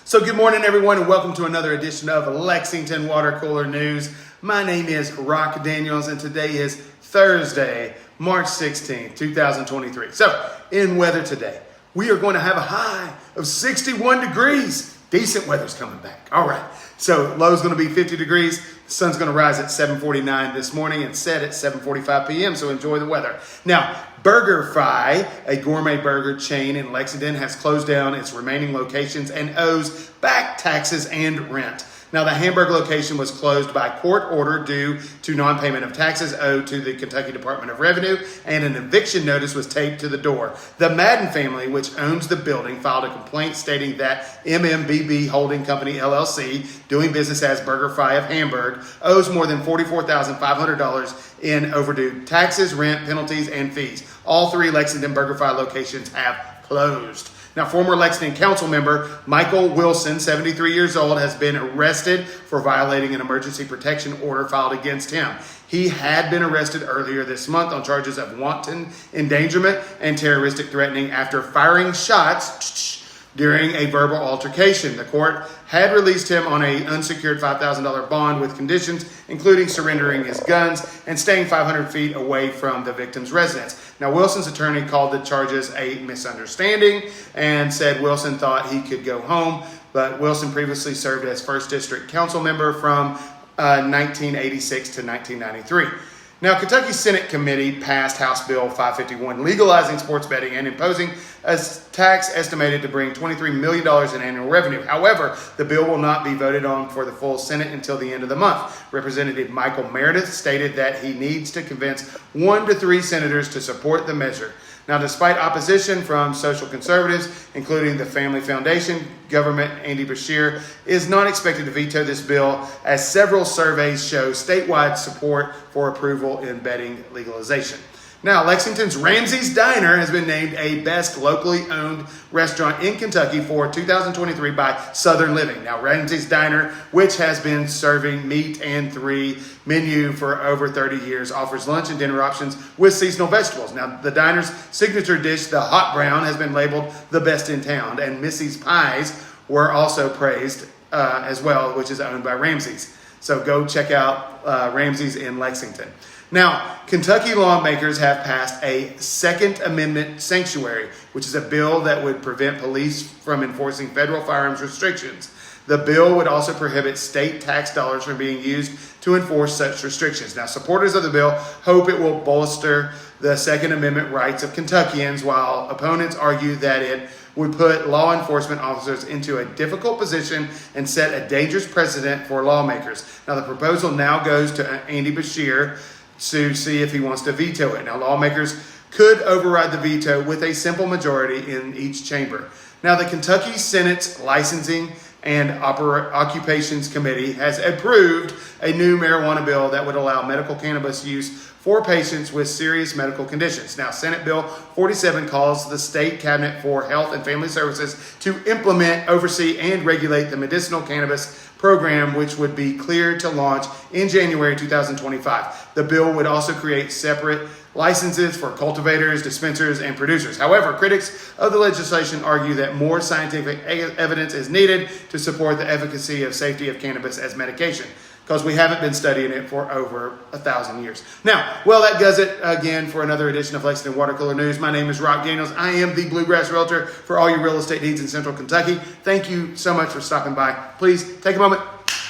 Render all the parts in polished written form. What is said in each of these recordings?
So good morning, everyone, and welcome to another edition of Lexington Water Cooler News. My name is Rock Daniels, and today is Thursday, March 16th, 2023. So, in weather today, we are going to have a high of 61 degrees. Decent weather's coming back. All right. So, low's going to be 50 degrees. The sun's going to rise at 7:49 this morning and set at 7:45 p.m., so enjoy the weather. Now, BurgerFi, a gourmet burger chain in Lexington, has closed down its remaining locations and owes back taxes and rent. Now, the Hamburg location was closed by court order due to non-payment of taxes owed to the Kentucky Department of Revenue, and an eviction notice was taped to the door. The Madden family, which owns the building, filed a complaint stating that MMBB Holding Company, LLC, doing business as BurgerFi of Hamburg, owes more than $44,500 in overdue taxes, rent, penalties, and fees. All three Lexington BurgerFi locations have closed. Now, former Lexington Council member Michael Wilson, 73 years old, has been arrested for violating an emergency protection order filed against him. He had been arrested earlier this month on charges of wanton endangerment and terroristic threatening after firing shots during a verbal altercation. The court had released him on an unsecured $5,000 bond with conditions, including surrendering his guns and staying 500 feet away from the victim's residence. Now, Wilson's attorney called the charges a misunderstanding and said Wilson thought he could go home, but Wilson previously served as 1st District Council member from 1986 to 1993. Now, Kentucky Senate Committee passed House Bill 551, legalizing sports betting and imposing a tax estimated to bring $23 million in annual revenue. However, the bill will not be voted on for the full Senate until the end of the month. Representative Michael Meredith stated that he needs to convince 1 to 3 senators to support the measure. Now, despite opposition from social conservatives, including the Family Foundation, Government Andy Beshear is not expected to veto this bill, as several surveys show statewide support for approval in betting legalization. Now, Lexington's Ramsey's Diner has been named a best locally owned restaurant in Kentucky for 2023 by Southern Living. Now, Ramsey's Diner, which has been serving meat and 3 menu for over 30 years, offers lunch and dinner options with seasonal vegetables. Now, the diner's signature dish, the hot brown, has been labeled the best in town, and Missy's Pies were also praised as well, which is owned by Ramsey's. So go check out Ramsey's in Lexington. Now, Kentucky lawmakers have passed a Second Amendment sanctuary, which is a bill that would prevent police from enforcing federal firearms restrictions. The bill would also prohibit state tax dollars from being used to enforce such restrictions. Now, supporters of the bill hope it will bolster the Second Amendment rights of Kentuckians, while opponents argue that it would put law enforcement officers into a difficult position and set a dangerous precedent for lawmakers. Now, the proposal now goes to Andy Beshear to see if he wants to veto it. Now, lawmakers could override the veto with a simple majority in each chamber. Now, the Kentucky Senate's Licensing and Occupations Committee has approved a new marijuana bill that would allow medical cannabis use for patients with serious medical conditions. Now, Senate Bill 47 calls the State Cabinet for Health and Family Services to implement, oversee, and regulate the medicinal cannabis program, which would be cleared to launch in January 2025. The bill would also create separate licenses for cultivators, dispensers, and producers. However, critics of the legislation argue that more scientific evidence is needed to support the efficacy of safety of cannabis as medication, because we haven't been studying it for over 1,000 years. Now, well, that does it again for another edition of Lexington Water Cooler News. My name is Rock Daniels. I am the Bluegrass Realtor for all your real estate needs in Central Kentucky. Thank you so much for stopping by. Please take a moment,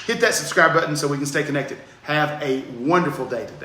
hit that subscribe button so we can stay connected. Have a wonderful day today.